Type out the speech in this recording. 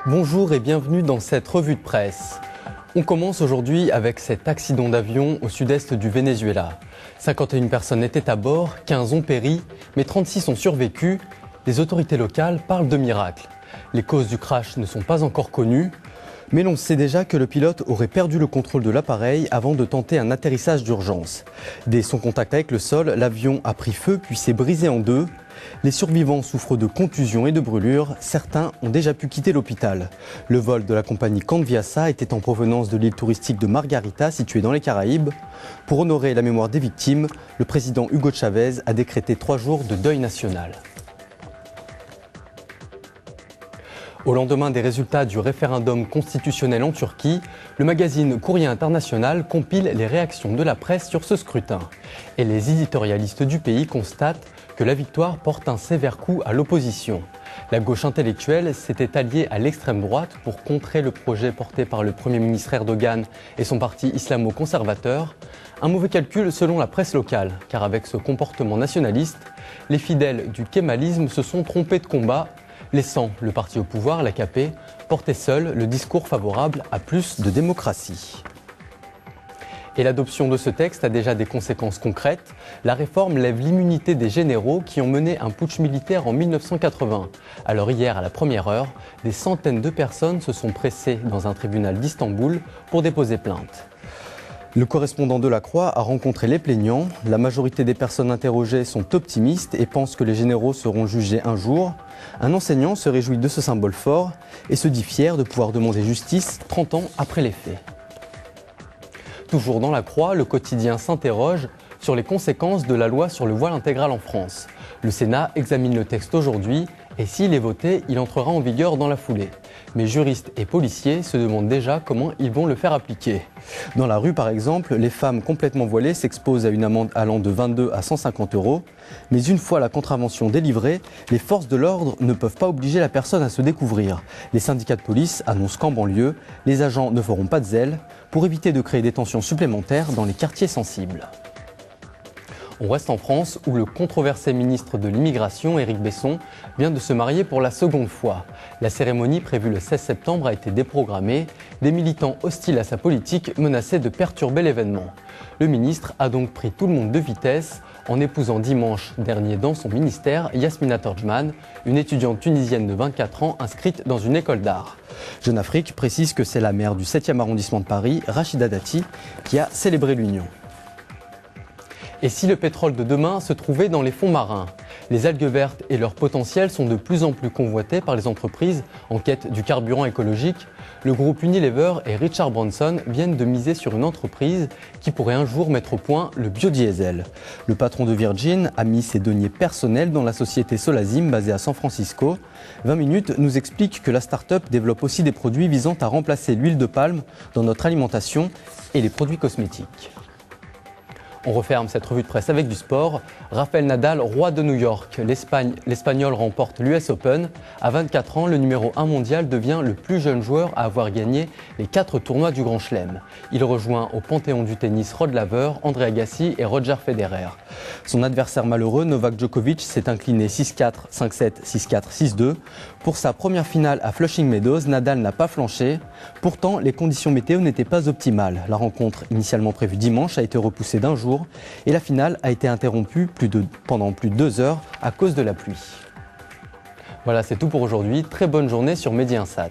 Bonjour et bienvenue dans cette revue de presse. On commence aujourd'hui avec cet accident d'avion au sud-est du Venezuela. 51 personnes étaient à bord, 15 ont péri, mais 36 ont survécu. Les autorités locales parlent de miracle. Les causes du crash ne sont pas encore connues, mais l'on sait déjà que le pilote aurait perdu le contrôle de l'appareil avant de tenter un atterrissage d'urgence. Dès son contact avec le sol, l'avion a pris feu puis s'est brisé en deux. Les survivants souffrent de contusions et de brûlures. Certains ont déjà pu quitter l'hôpital. Le vol de la compagnie Canviasa était en provenance de l'île touristique de Margarita, située dans les Caraïbes. Pour honorer la mémoire des victimes, le président Hugo Chavez a décrété 3 jours de deuil national. Au lendemain des résultats du référendum constitutionnel en Turquie, le magazine Courrier International compile les réactions de la presse sur ce scrutin. Et les éditorialistes du pays constatent que la victoire porte un sévère coup à l'opposition. La gauche intellectuelle s'était alliée à l'extrême droite pour contrer le projet porté par le Premier ministre Erdogan et son parti islamo-conservateur. Un mauvais calcul selon la presse locale, car avec ce comportement nationaliste, les fidèles du kémalisme se sont trompés de combat, laissant le parti au pouvoir, l'AKP, porter seul le discours favorable à plus de démocratie. Et l'adoption de ce texte a déjà des conséquences concrètes. La réforme lève l'immunité des généraux qui ont mené un putsch militaire en 1980. Alors hier, à la première heure, des centaines de personnes se sont pressées dans un tribunal d'Istanbul pour déposer plainte. Le correspondant de La Croix a rencontré les plaignants. La majorité des personnes interrogées sont optimistes et pensent que les généraux seront jugés un jour. Un enseignant se réjouit de ce symbole fort et se dit fier de pouvoir demander justice 30 ans après les faits. Toujours dans La Croix, le quotidien s'interroge sur les conséquences de la loi sur le voile intégral en France. Le Sénat examine le texte aujourd'hui et s'il est voté, il entrera en vigueur dans la foulée. Mais juristes et policiers se demandent déjà comment ils vont le faire appliquer. Dans la rue, par exemple, les femmes complètement voilées s'exposent à une amende allant de 22 à 150 €. Mais une fois la contravention délivrée, les forces de l'ordre ne peuvent pas obliger la personne à se découvrir. Les syndicats de police annoncent qu'en banlieue, les agents ne feront pas de zèle pour éviter de créer des tensions supplémentaires dans les quartiers sensibles. On reste en France où le controversé ministre de l'Immigration, Éric Besson, vient de se marier pour la seconde fois. La cérémonie prévue le 16 septembre a été déprogrammée. Des militants hostiles à sa politique menaçaient de perturber l'événement. Le ministre a donc pris tout le monde de vitesse en épousant dimanche dernier dans son ministère Yasmina Torjman, une étudiante tunisienne de 24 ans inscrite dans une école d'art. Jeune Afrique précise que c'est la maire du 7e arrondissement de Paris, Rachida Dati, qui a célébré l'union. Et si le pétrole de demain se trouvait dans les fonds marins? Les algues vertes et leur potentiel sont de plus en plus convoités par les entreprises en quête du carburant écologique. Le groupe Unilever et Richard Branson viennent de miser sur une entreprise qui pourrait un jour mettre au point le biodiesel. Le patron de Virgin a mis ses deniers personnels dans la société Solazim basée à San Francisco. 20 minutes nous explique que la start-up développe aussi des produits visant à remplacer l'huile de palme dans notre alimentation et les produits cosmétiques. On referme cette revue de presse avec du sport. Rafael Nadal, roi de New York. L'Espagnol remporte l'US Open. À 24 ans, le numéro 1 mondial devient le plus jeune joueur à avoir gagné les 4 tournois du Grand Chelem. Il rejoint au panthéon du tennis Rod Laver, André Agassi et Roger Federer. Son adversaire malheureux, Novak Djokovic, s'est incliné 6-4, 5-7, 6-4, 6-2. Pour sa première finale à Flushing Meadows, Nadal n'a pas flanché. Pourtant, les conditions météo n'étaient pas optimales. La rencontre, initialement prévue dimanche, a été repoussée d'un jour et la finale a été interrompue pendant plus de 2 heures à cause de la pluie. Voilà, c'est tout pour aujourd'hui. Très bonne journée sur Medi Insat.